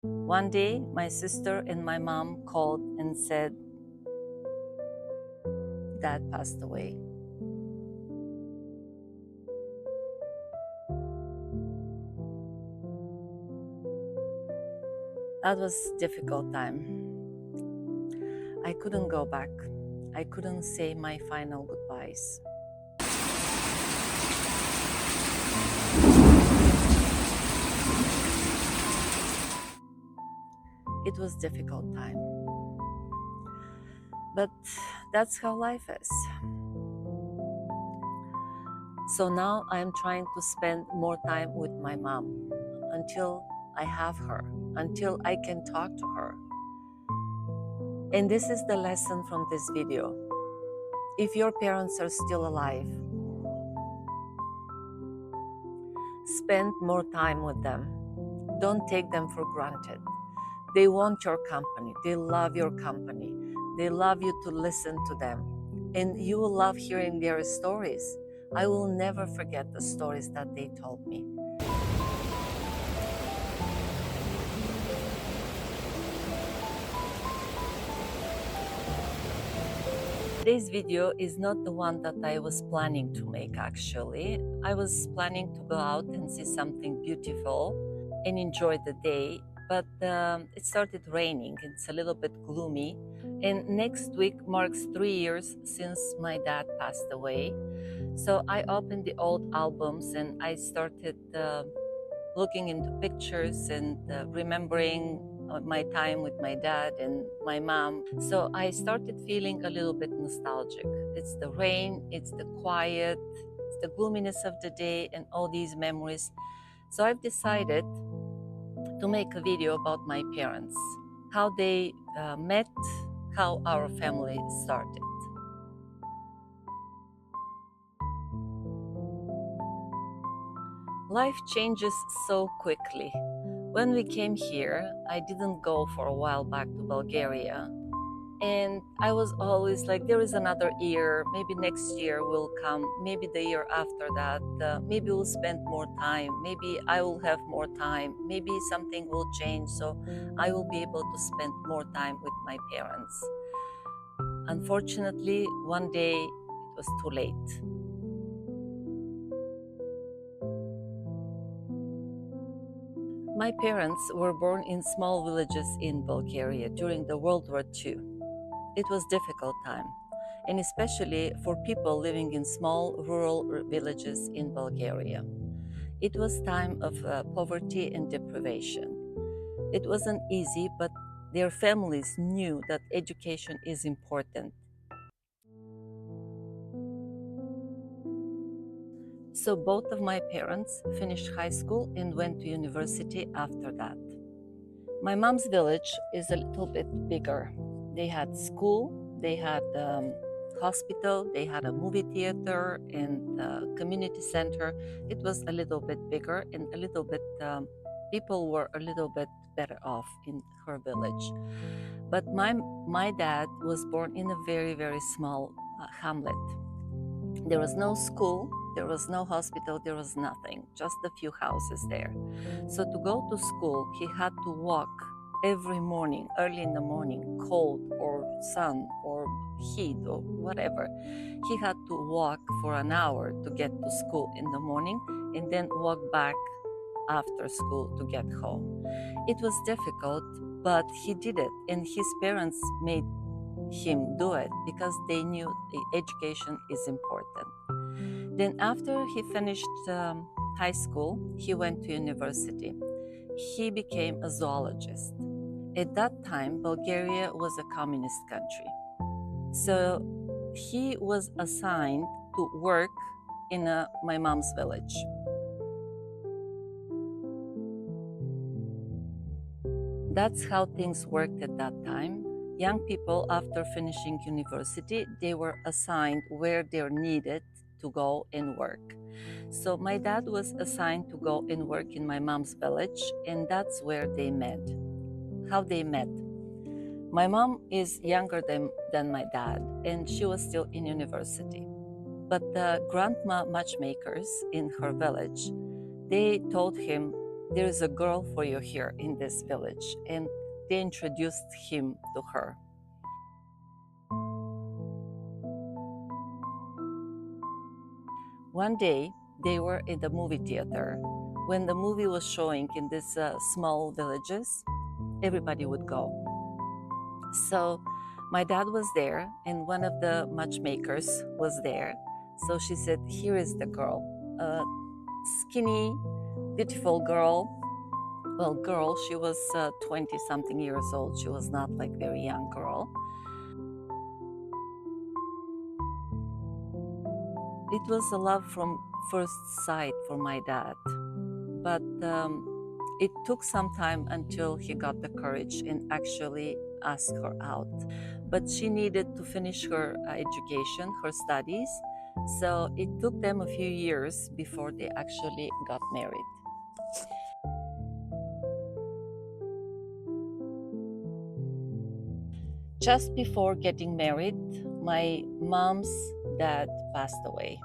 One day, my sister and my mom called and said, Dad passed away. That was a difficult time. I couldn't go back. I couldn't say my final goodbyes. It was a difficult time. But that's how life is. So now I'm trying to spend more time with my mom until I have her, until I can talk to her. And this is the lesson from this video. If your parents are still alive, spend more time with them. Don't take them for granted. They want your company. They love your company. They love you to listen to them. And you will love hearing their stories. I will never forget the stories that they told me. Today's video is not the one that I was planning to make actually. I was planning to go out and see something beautiful and enjoy the day, but it started raining. It's a little bit gloomy. And next week marks 3 years since my dad passed away. So I opened the old albums and I started looking into pictures and remembering my time with my dad and my mom. So I started feeling a little bit nostalgic. It's the rain, it's the quiet, it's the gloominess of the day and all these memories. So I've decided to make a video about my parents, how they met, how our family started. Life changes so quickly. When we came here, I didn't go for a while back to Bulgaria. And I was always like, there is another year, maybe next year will come, maybe the year after that, maybe we'll spend more time, maybe I will have more time, maybe something will change, so I will be able to spend more time with my parents. Unfortunately, one day it was too late. My parents were born in small villages in Bulgaria during the World War II. It was a difficult time, and especially for people living in small rural villages in Bulgaria. It was time of poverty and deprivation. It wasn't easy, but their families knew that education is important. So both of my parents finished high school and went to university after that. My mom's village is a little bit bigger. They had school, they had hospital, they had a movie theater and a community center. It was a little bit bigger and a little bit, people were a little bit better off in her village. But my dad was born in a very, very small hamlet. There was no school, there was no hospital, there was nothing, just a few houses there. So to go to school, he had to walk every morning, early in the morning, cold or sun or heat or whatever. He had to walk for an hour to get to school in the morning and then walk back after school to get home. It was difficult, but he did it, and his parents made him do it because they knew education is important. Then after he finished high school, he went to university. He became a zoologist. At that time, Bulgaria was a communist country. So he was assigned to work in my mom's village. That's how things worked at that time. Young people, after finishing university, they were assigned where they're needed to go and work. So my dad was assigned to go and work in my mom's village, and that's where they met. How they met. My mom is younger than my dad, and she was still in university. But the grandma matchmakers in her village, they told him there is a girl for you here in this village. And they introduced him to her. One day, they were in the movie theater. When the movie was showing in these small villages, everybody would go. So my dad was there, and one of the matchmakers was there. So she said, "Here is the girl, a skinny, beautiful girl." Well, girl, she was 20 something years old. She was not like very young girl. It was a love from first sight for my dad. But it took some time until he got the courage and actually asked her out. But she needed to finish her education, her studies. So it took them a few years before they actually got married. Just before getting married, my mom's dad passed away.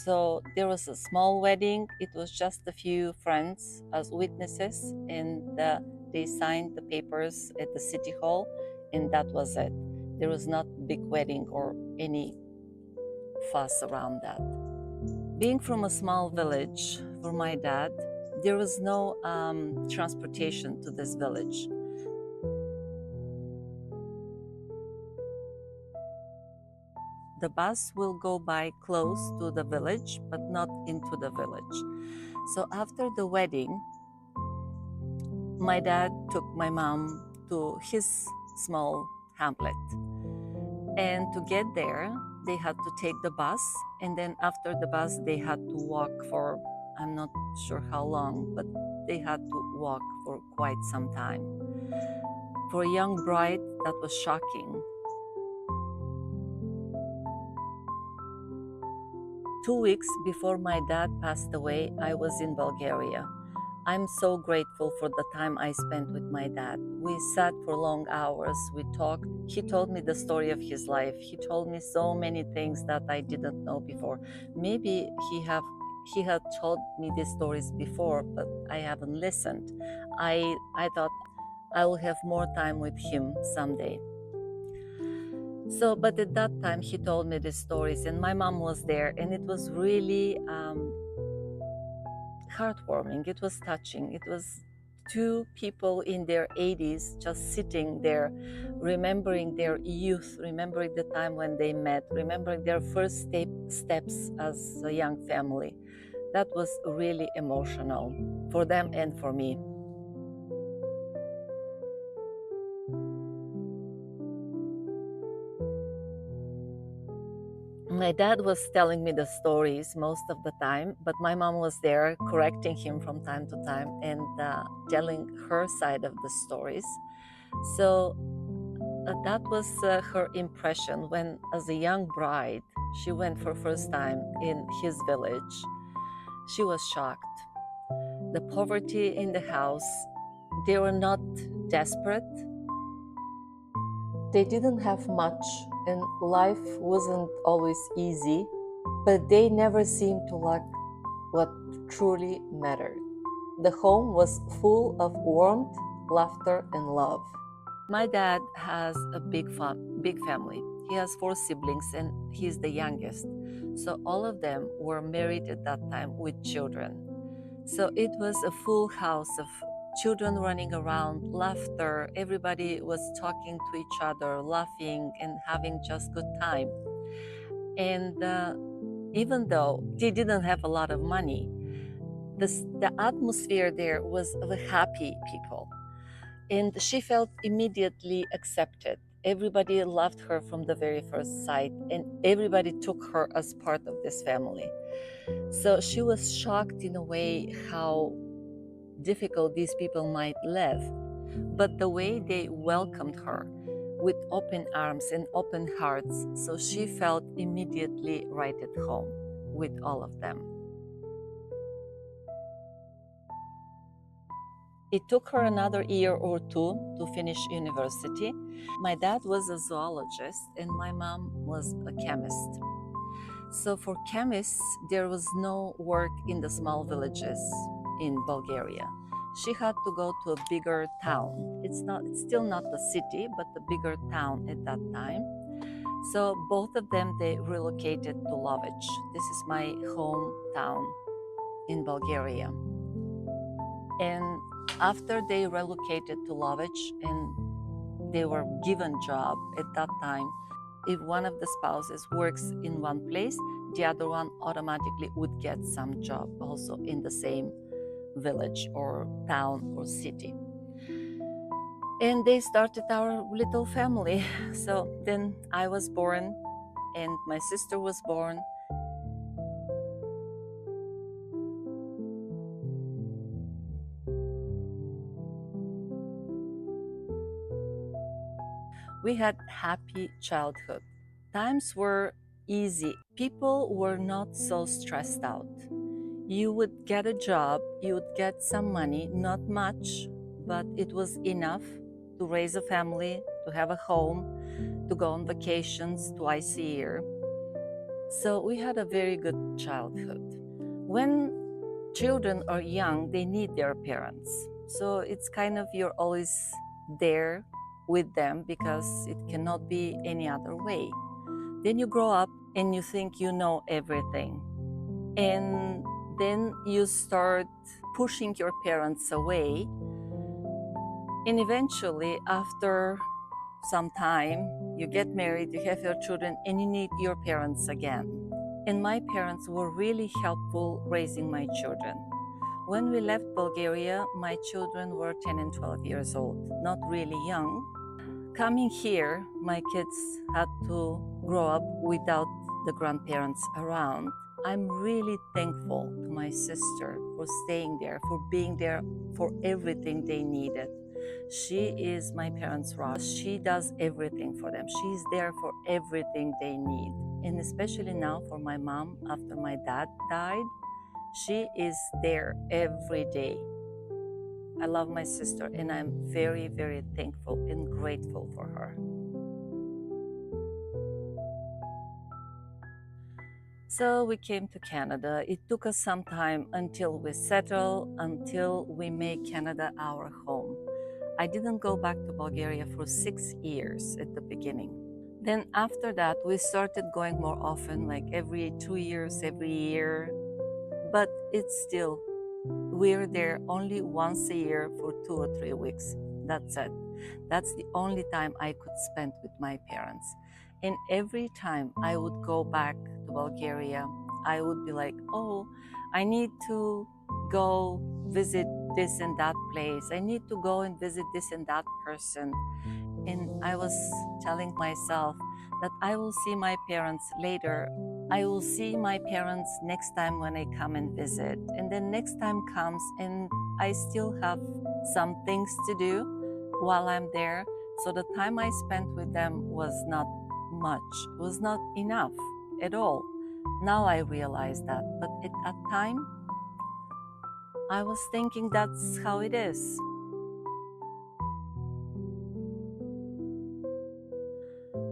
So there was a small wedding. It was just a few friends as witnesses, and they signed the papers at the city hall, and that was it. There was not a big wedding or any fuss around that. Being from a small village for my dad, there was no transportation to this village. The bus will go by close to the village, but not into the village. So after the wedding, my dad took my mom to his small hamlet. And to get there, they had to take the bus. And then after the bus, they had to walk for, I'm not sure how long, but they had to walk for quite some time. For a young bride, that was shocking. 2 weeks before my dad passed away, I was in Bulgaria. I'm so grateful for the time I spent with my dad. We sat for long hours, we talked. He told me the story of his life. He told me so many things that I didn't know before. Maybe he had told me these stories before, but I haven't listened. I thought I will have more time with him someday. So, but at that time, he told me these stories, and my mom was there, and it was really heartwarming. It was touching. It was two people in their 80s just sitting there, remembering their youth, remembering the time when they met, remembering their first steps as a young family. That was really emotional for them and for me. My dad was telling me the stories most of the time, but my mom was there correcting him from time to time and telling her side of the stories. So that was her impression when, as a young bride, she went for first time in his village. She was shocked. The poverty in the house, they were not desperate. They didn't have much, and life wasn't always easy, but they never seemed to lack what truly mattered. The home was full of warmth, laughter, and love. My dad has a big family. He has 4 siblings and he's the youngest. So all of them were married at that time with children. So it was a full house of children running around, laughter. Everybody was talking to each other, laughing and having just good time. And even though they didn't have a lot of money, the atmosphere there was of a happy people. And she felt immediately accepted. Everybody loved her from the very first sight, and everybody took her as part of this family. So she was shocked in a way how difficult these people might live, but the way they welcomed her with open arms and open hearts, so she felt immediately right at home with all of them. It took her another year or two to finish university. My dad was a zoologist and my mom was a chemist. So for chemists, there was no work in the small villages in Bulgaria. She had to go to a bigger town. It's still not a city, but a bigger town at that time. So both of them, they relocated to Lovech. This is my hometown in Bulgaria. And after they relocated to Lovech and they were given job at that time, if one of the spouses works in one place, the other one automatically would get some job also in the same village or town or city. And they started our little family. So then I was born and my sister was born. We had happy childhood. Times were easy. People were not so stressed out. You would get a job, you would get some money, not much, but it was enough to raise a family, to have a home, to go on vacations twice a year. So we had a very good childhood. When children are young, they need their parents. So it's kind of you're always there with them because it cannot be any other way. Then you grow up and you think you know everything. And then you start pushing your parents away. And eventually, after some time, you get married, you have your children, and you need your parents again. And my parents were really helpful raising my children. When we left Bulgaria, my children were 10 and 12 years old, not really young. Coming here, my kids had to grow up without the grandparents around. I'm really thankful to my sister for staying there, for being there for everything they needed. She is my parents' rock. She does everything for them. She's there for everything they need. And especially now for my mom, after my dad died, she is there every day. I love my sister and I'm very, very thankful and grateful for her. So we came to Canada. It took us some time until we settle, until we make Canada our home. I didn't go back to Bulgaria for 6 years at the beginning. Then after that, we started going more often, like every 2 years, every year. But it's still, we're there only once a year for 2 or 3 weeks. That's it. That's the only time I could spend with my parents. And every time I would go back to Bulgaria, I would be like, oh, I need to go visit this and that place. I need to go and visit this and that person. And I was telling myself that I will see my parents later. I will see my parents next time when I come and visit. And then next time comes and I still have some things to do while I'm there. So the time I spent with them was not much, was not enough at all. Now I realize that. But at that time, I was thinking that's how it is.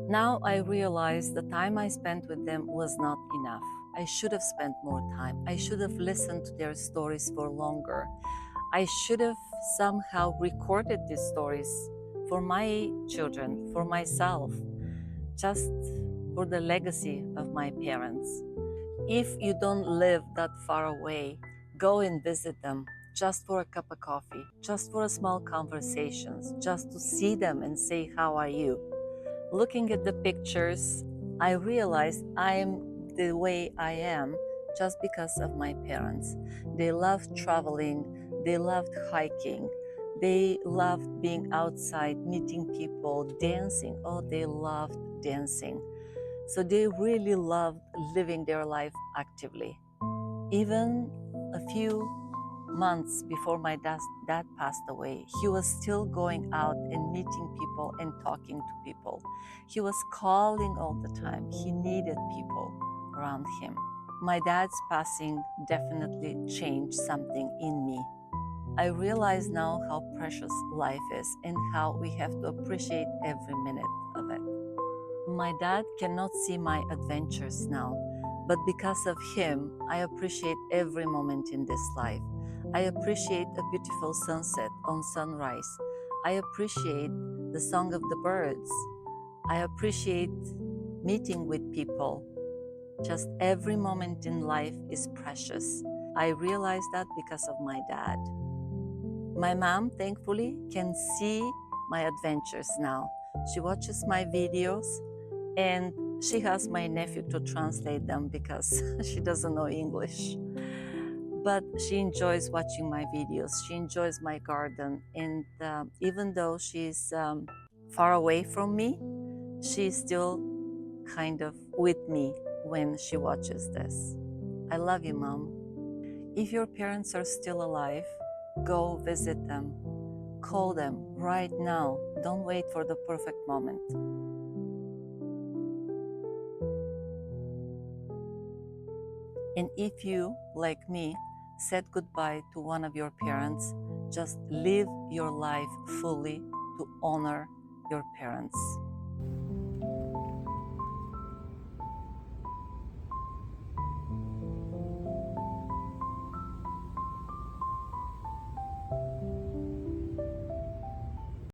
Now I realize the time I spent with them was not enough. I should have spent more time. I should have listened to their stories for longer. I should have somehow recorded these stories for my children, for myself, just for the legacy of my parents. If you don't live that far away, go and visit them just for a cup of coffee, just for a small conversations, just to see them and say, how are you? Looking at the pictures, I realized I'm the way I am just because of my parents. They loved traveling, they loved hiking, they loved being outside, meeting people, dancing. Oh, they loved dancing. So they really loved living their life actively. Even a few months before my dad passed away, he was still going out and meeting people and talking to people. He was calling all the time. He needed people around him. My dad's passing definitely changed something in me. I realize now how precious life is and how we have to appreciate every minute of it. My dad cannot see my adventures now, but because of him, I appreciate every moment in this life. I appreciate a beautiful sunset on sunrise. I appreciate the song of the birds. I appreciate meeting with people. Just every moment in life is precious. I realized that because of my dad. My mom, thankfully, can see my adventures now. She watches my videos and she has my nephew to translate them because she doesn't know English. But she enjoys watching my videos. She enjoys my garden. And even though she's far away from me, she's still kind of with me when she watches this. I love you, Mom. If your parents are still alive, go visit them. Call them right now. Don't wait for the perfect moment. And if you, like me, said goodbye to one of your parents, just live your life fully to honor your parents.